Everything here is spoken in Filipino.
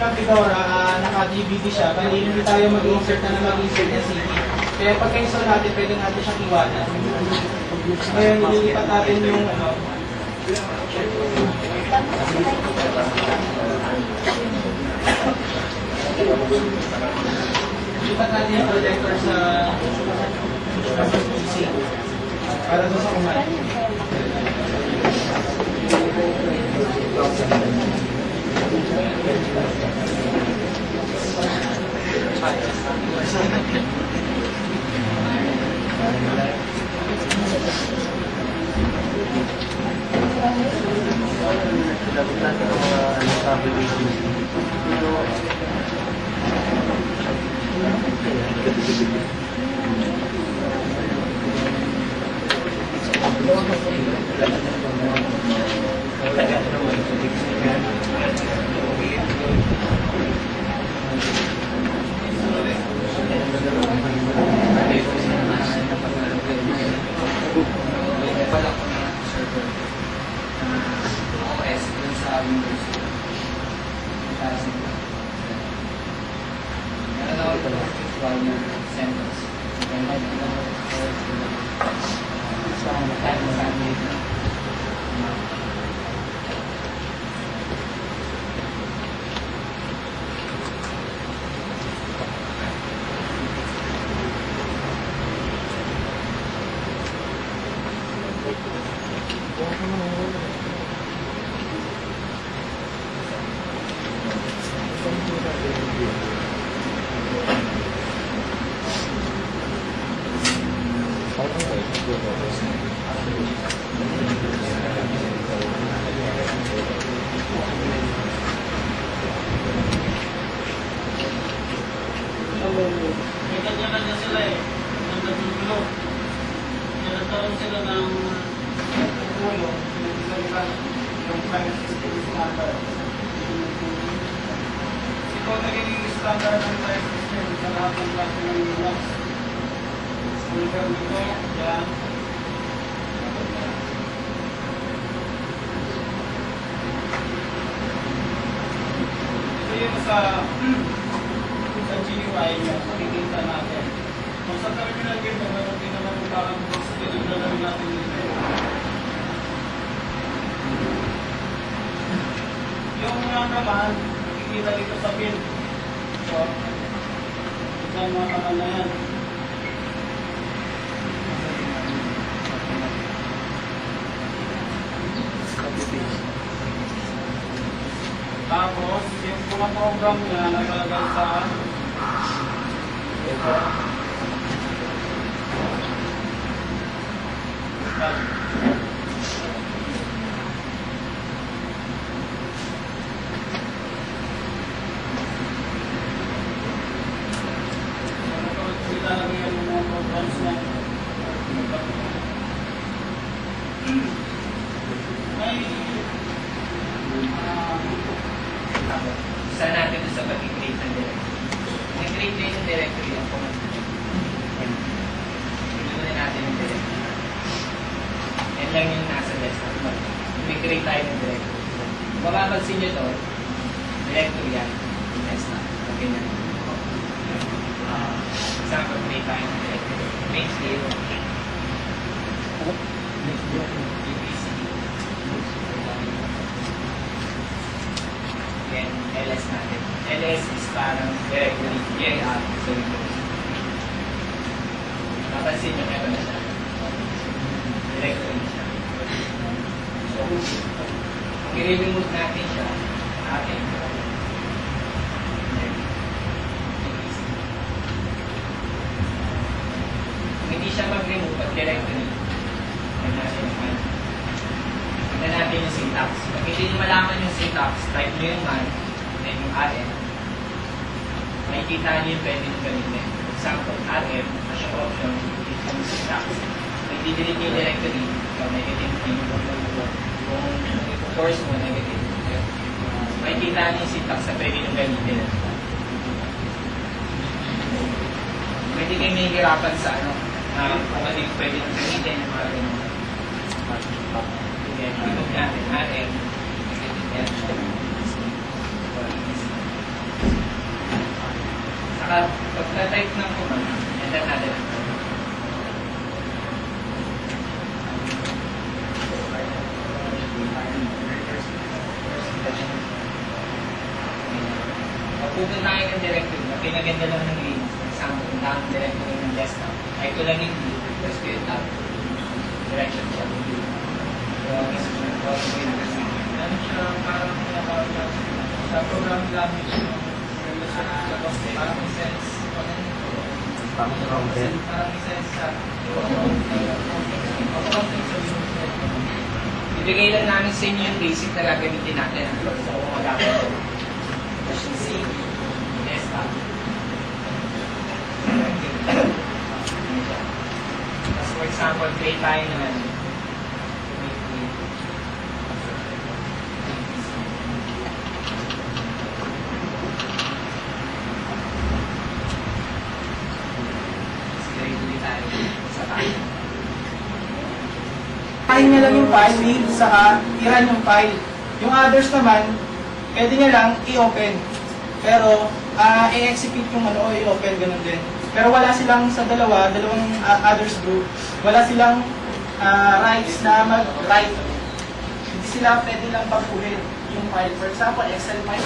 ng Fedora, naka-DVD siya, bali hindi tayo mag-insert na mag-insert ng CD. Kaya pagka-install natin, pwede natin siyang iwanan. Ngayon, nililipat natin yung lipat natin yung projector sa PC para doon sa command. Dapat natin ang mga sabi May kanya-kanya sila eh, ng nagulong. Kaya nagkaroon sila ng gulong, yung prime system standard. Ito naging standard ng prime system sa lahat ng klase ng Linux. Speaker nito, yan. Ito yung sa GUI niya, makikita natin. Kung sa terminal game, meron din naman yung parang box din ang lalawin natin dito. Yung naman, makikita dito sa pin. So, ito ang mga kaman na yan. Tapos, yung mga program niya nakalagay sa ito. Isa natin sa pag-create ng directory. Nag-create na yung directory ang command. Pinunin natin yung directory. Yan lang yung nasa desktop. Mag-create tayo ng directory. Mapapansin nyo to, directory yan. Desktop. Okay na. Example, create tayo ng directory. Make zero. Then, ls natin. ls is parang directory dir sa Windows. Napansin nyo, meron na siya. Directory siya. So, kung i-remove natin siya, atin. Kung hindi siya mag-remove at directory, tignan natin yung syntax. Pag hindi nyo malaman yung syntax, type nyo yung man, then yung rm. Makikita nyo yung pwede nyo gamitin. For example, rm, as yung option, yung syntax. Pag i-delete yung directory, yung negative thing. Kung force mo, negative. Makikita nyo yung syntax na pwede nyo gamitin. Pwede kayo may hirapan sa ano, kung ano yung pwede nyo gamitin, yung mga ganun. Yan, remove natin RM. Yan. Pagka-type ng command, enter natin. Pupunta kayo ng directory na pinaganda lang ng Linux. For example, punta ang directory ng desktop. Type ko lang yung D, tapos ko yung tab. Direction siya. Ano siya, parang sa program language yung parang may sense. Tama sa counter. Parang may sense sa Ibigay lang namin sa inyo yung basic na gagamitin natin. So, kung magagamit. C, desktop. Tapos, for example, create tayo naman. Kain niya lang yung file, read, saka i-run yung file. Yung others naman, pwede niya lang i-open. Pero, i-execute yung ano, o i-open, ganun din. Pero wala silang sa dalawang others group, wala silang rights na mag-write. Hindi sila pwede lang pag-ulit yung file. For example, Excel file.